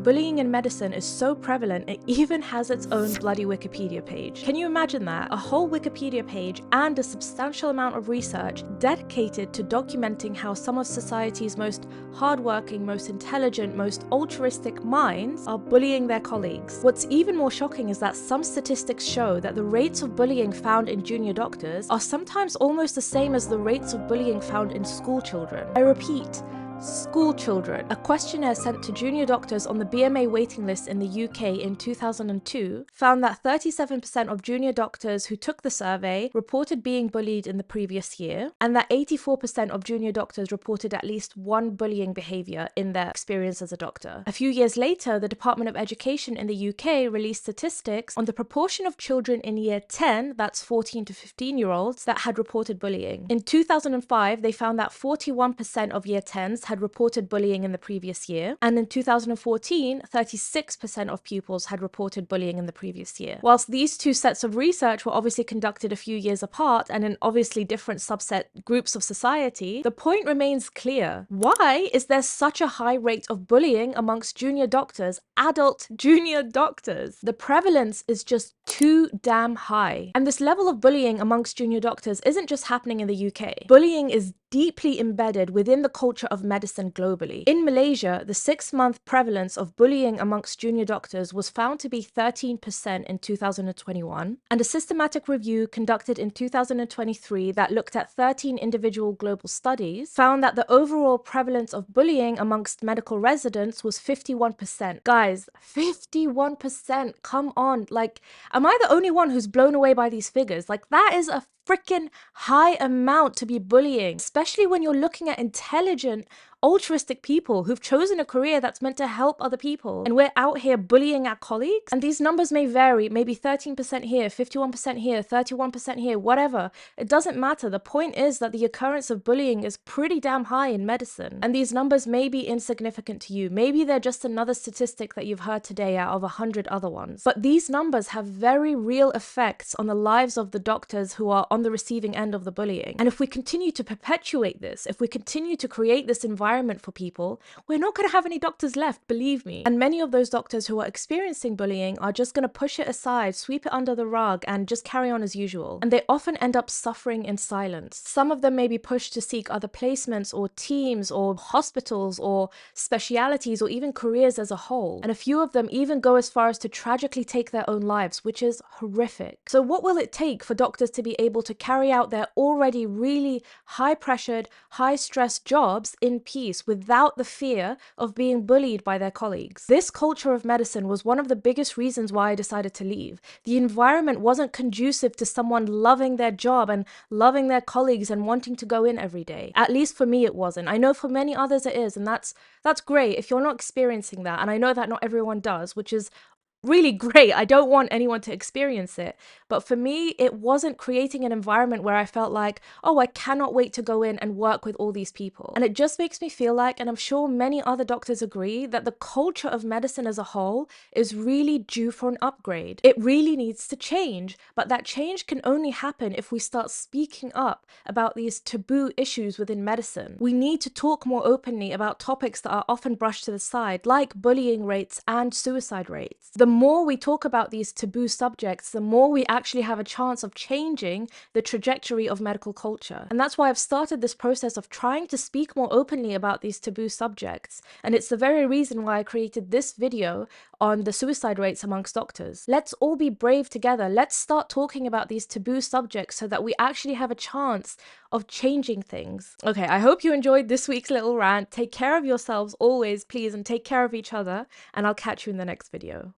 Bullying in medicine is so prevalent, it even has its own bloody Wikipedia page. Can you imagine that? A whole Wikipedia page and a substantial amount of research dedicated to documenting how some of society's most hardworking, most intelligent, most altruistic minds are bullying their colleagues. What's even more shocking is that some statistics show that the rates of bullying found in junior doctors are sometimes almost the same as the rates of bullying found in school children. I repeat, school children. A questionnaire sent to junior doctors on the BMA waiting list in the UK in 2002 found that 37% of junior doctors who took the survey reported being bullied in the previous year, and that 84% of junior doctors reported at least one bullying behaviour in their experience as a doctor. A few years later, the Department of Education in the UK released statistics on the proportion of children in year 10, that's 14 to 15-year-olds, that had reported bullying. In 2005, they found that 41% of year 10s had reported bullying in the previous year, and in 2014, 36% of pupils had reported bullying in the previous year. Whilst these two sets of research were obviously conducted a few years apart and in obviously different subset groups of society, the point remains clear. Why is there such a high rate of bullying amongst junior doctors, adult junior doctors? The prevalence is just too damn high. And this level of bullying amongst junior doctors isn't just happening in the UK. Bullying is deeply embedded within the culture of medicine globally. In Malaysia, the 6-month prevalence of bullying amongst junior doctors was found to be 13% in 2021, and a systematic review conducted in 2023 that looked at 13 individual global studies found that the overall prevalence of bullying amongst medical residents was 51%. Guys, 51%, come on, like, am I the only one who's blown away by these figures? Like, that is a freaking high amount to be bullying, especially when you're looking at intelligent, altruistic people who've chosen a career that's meant to help other people, and we're out here bullying our colleagues. And these numbers may vary, maybe 13% here, 51% here, 31% here, whatever. It doesn't matter. The point is that the occurrence of bullying is pretty damn high in medicine, and these numbers may be insignificant to you. Maybe they're just another statistic that you've heard today out of 100 other ones, but these numbers have very real effects on the lives of the doctors who are on the receiving end of the bullying. And if we continue to perpetuate this, if we continue to create this environment for people, we're not going to have any doctors left, believe me. And many of those doctors who are experiencing bullying are just going to push it aside, sweep it under the rug, and just carry on as usual. And they often end up suffering in silence. Some of them may be pushed to seek other placements or teams or hospitals or specialities or even careers as a whole. And a few of them even go as far as to tragically take their own lives, which is horrific. So what will it take for doctors to be able to carry out their already really high-pressured, high-stress jobs in peace without the fear of being bullied by their colleagues? This culture of medicine was one of the biggest reasons why I decided to leave. The environment wasn't conducive to someone loving their job and loving their colleagues and wanting to go in every day. At least for me it wasn't. I know for many others it is, and that's great if you're not experiencing that, and I know that not everyone does, which is really great. I don't want anyone to experience it. But for me, it wasn't creating an environment where I felt like, oh, I cannot wait to go in and work with all these people. And it just makes me feel like, and I'm sure many other doctors agree, that the culture of medicine as a whole is really due for an upgrade. It really needs to change. But that change can only happen if we start speaking up about these taboo issues within medicine. We need to talk more openly about topics that are often brushed to the side, like bullying rates and suicide rates. The more we talk about these taboo subjects, the more we actually have a chance of changing the trajectory of medical culture. And that's why I've started this process of trying to speak more openly about these taboo subjects. And it's the very reason why I created this video on the suicide rates amongst doctors. Let's all be brave together. Let's start talking about these taboo subjects so that we actually have a chance of changing things. Okay, I hope you enjoyed this week's little rant. Take care of yourselves always, please, and take care of each other. And I'll catch you in the next video.